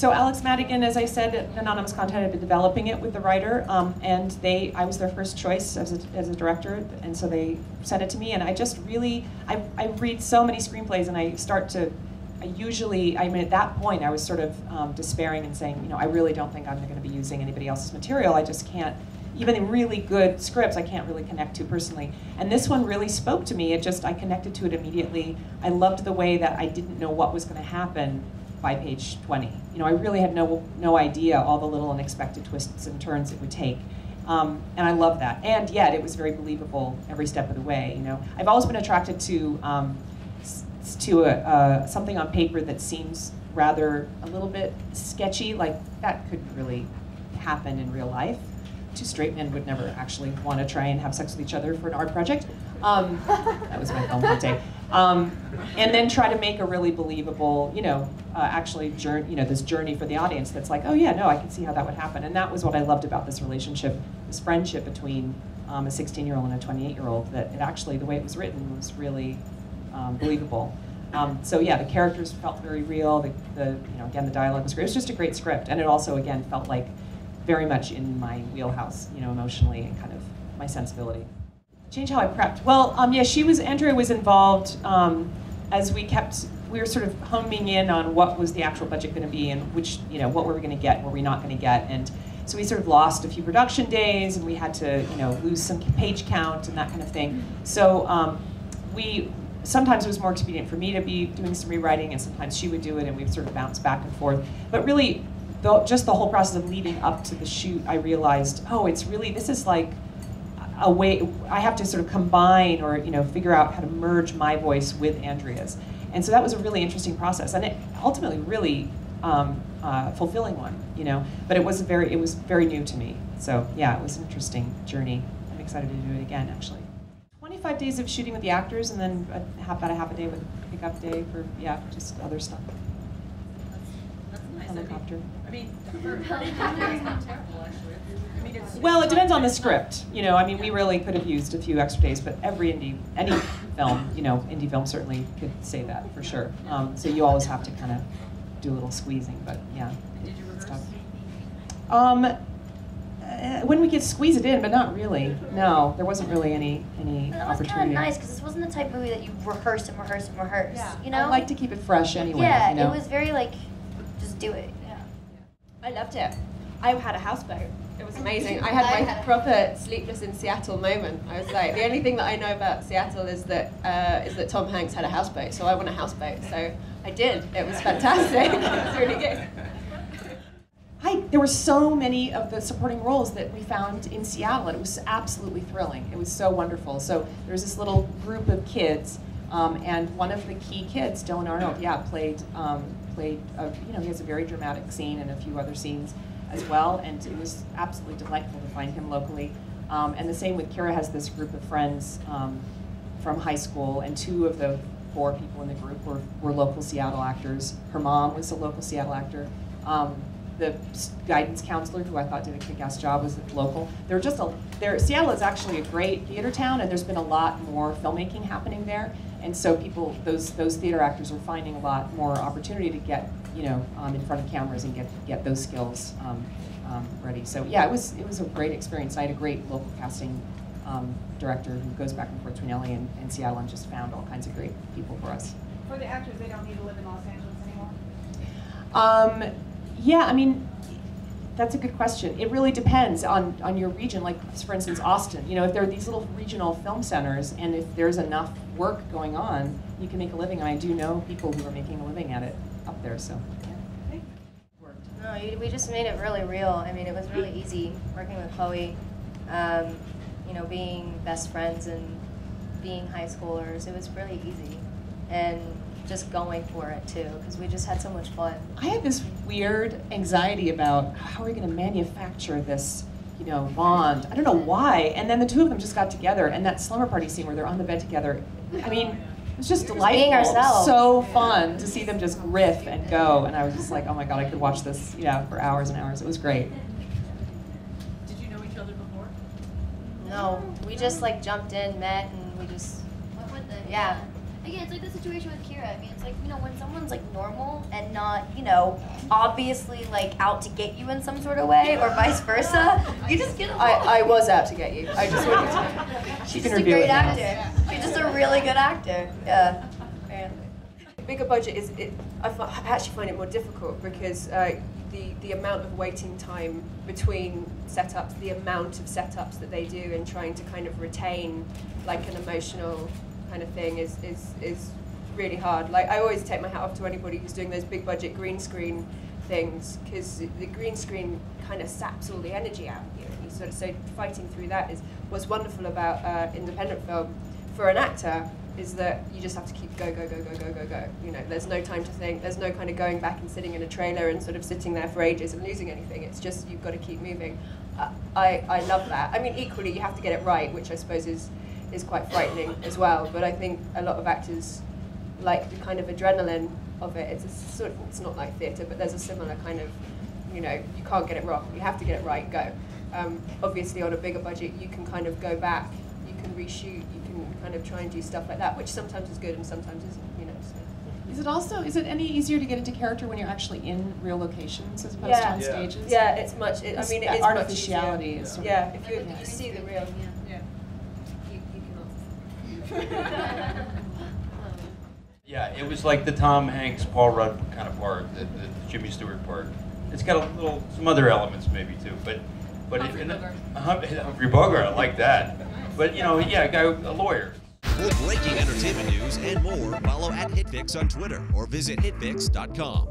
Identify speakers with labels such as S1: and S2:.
S1: So Alex Madigan, as I said, Anonymous Content had been developing it with the writer, and I was their first choice as a director, and so they sent it to me, and I just really, I read so many screenplays, and I mean, at that point, I was sort of despairing and saying, you know, I really don't think I'm going to be using anybody else's material. I just can't, even in really good scripts, I can't really connect to personally. And this one really spoke to me. I connected to it immediately. I loved the way that I didn't know what was going to happen by page 20. You know, I really had no idea all the little unexpected twists and turns it would take. And I love that. And yet, it was very believable every step of the way. You know, I've always been attracted to something on paper that seems rather a little bit sketchy, like that could really happen in real life. Two straight men would never actually want to try and have sex with each other for an art project. That was my film forte. And then try to make a really believable, you know, this journey for the audience that's like, oh yeah, no, I can see how that would happen. And that was what I loved about this relationship, this friendship between a 16-year-old and a 28-year-old, that it actually, the way it was written was really believable. So yeah, the characters felt very real. You know, again, the dialogue was great. It was just a great script, and it also, again, felt like very much in my wheelhouse, you know, emotionally and kind of my sensibility. Change how I prepped. Well, yeah, Andrea was involved as we were sort of homing in on what was the actual budget going to be and which, you know, what were we going to get, what were we not going to get, and so we sort of lost a few production days, and we had to, you know, lose some page count and that kind of thing. So sometimes it was more expedient for me to be doing some rewriting, and sometimes she would do it, and we'd sort of bounce back and forth. But really, just the whole process of leading up to the shoot, I realized, oh, this is like a way, I have to sort of combine or, you know, figure out how to merge my voice with Andrea's. And so that was a really interesting process, and it ultimately really fulfilling one, you know. But it was very new to me. So yeah, it was an interesting journey. I'm excited to do it again, actually. 25 days of shooting with the actors, and then about a half a day with a pickup day for, yeah, just other stuff.
S2: That's nice.
S1: Helicopter.
S2: I mean, for helicopter, it's not terrible, actually. I mean,
S1: Well, it depends on the script. You know, I mean, we really could have used a few extra days, but any film, you know, indie film certainly could say that for sure. So you always have to kind of do a little squeezing, but yeah.
S2: Did you rehearse?
S1: When we could squeeze it in, but not really. No, there wasn't really any
S3: That was
S1: opportunity.
S3: kind of nice because this wasn't the type of movie that you rehearse and rehearse and rehearse.
S2: Yeah.
S3: You know?
S1: I like to keep it fresh anyway.
S3: Yeah,
S1: you know?
S3: it was very like, just do it. Yeah.
S4: I loved it. I had a houseboat. It was amazing. I had my proper sleepless in Seattle moment. I was like, the only thing that I know about Seattle is that Tom Hanks had a houseboat, so I want a houseboat. So I did. It was fantastic. It was really good.
S1: There were so many of the supporting roles that we found in Seattle, and it was absolutely thrilling. It was so wonderful. So there was this little group of kids, and one of the key kids, Dylan Arnold, played, he has a very dramatic scene and a few other scenes as well, and it was absolutely delightful to find him locally. And the same with Keira has this group of friends from high school, and 2 of the 4 people in the group were local Seattle actors. Her mom was a local Seattle actor. The guidance counselor, who I thought did a kick-ass job, was local. Seattle is actually a great theater town, and there's been a lot more filmmaking happening there. And so those theater actors are finding a lot more opportunity to get, you know, in front of cameras and get those skills ready. So yeah, it was a great experience. I had a great local casting director who goes back and forth between LA and Seattle, and just found all kinds of great people for us.
S5: For the actors, they don't need to live in Los Angeles anymore?
S1: Yeah, I mean, that's a good question. It really depends on your region. Like, for instance, Austin. You know, if there are these little regional film centers, and if there's enough work going on, you can make a living. And I do know people who are making a living at it up there. So, yeah.
S3: No, we just made it really real. I mean, it was really easy working with Chloe. You know, being best friends and being high schoolers. It was really easy, and just going for it too, because we just had so much fun.
S1: I had this weird anxiety about how are we going to manufacture this, you know, bond. I don't know why. And then the 2 of them just got together, and that slumber party scene where they're on the bed together. I mean, it was just delightful.
S3: Being ourselves.
S1: So fun to see them just riff and go. And I was just like, oh my god, I could watch this, for hours and hours. It was great.
S2: Did you know each other before?
S3: No, we just like jumped in, met, and we just
S4: Went with it.
S3: yeah.
S6: Again, it's like the situation with Keira. I mean, it's like, you know, when someone's like normal and not, you know, obviously like out to get you in some sort of way, or vice versa, you just get along.
S4: I was out to get you. I just wanted to.
S6: She's just a great actor. She's just a really good actor. Yeah. Apparently.
S4: Bigger budget is, I actually find it more difficult because the amount of waiting time between setups, the amount of setups that they do and trying to kind of retain like an emotional kind of thing is really hard. Like, I always take my hat off to anybody who's doing those big budget green screen things, because the green screen kind of saps all the energy out of you. And you sort of, so fighting through that is what's wonderful about independent film for an actor, is that you just have to keep go. You know, there's no time to think. There's no kind of going back and sitting in a trailer and sort of sitting there for ages and losing anything. It's just, you've got to keep moving. I love that. I mean, equally, you have to get it right, which I suppose is quite frightening as well. But I think a lot of actors like the kind of adrenaline of it. It's a sort of, it's not like theatre, but there's a similar kind of, you know, you can't get it wrong. You have to get it right. Go. Obviously, on a bigger budget, you can kind of go back. You can reshoot. You can kind of try and do stuff like that, which sometimes is good and sometimes isn't. You know. So.
S1: Is it any easier to get into character when you're actually in real locations as opposed to on stages?
S4: Yeah, it's much. I mean, it is
S1: artificiality.
S4: Much
S1: is sort
S4: yeah,
S1: of,
S4: if you see the real.
S5: Yeah.
S4: You cannot.
S7: Yeah, it was like the Tom Hanks, Paul Rudd kind of part, the Jimmy Stewart part. It's got some other elements maybe too, but Humphrey Bogart, I like that. But you know, yeah, a lawyer.
S8: For breaking entertainment news and more, follow @HitFix on Twitter or visit hitfix.com.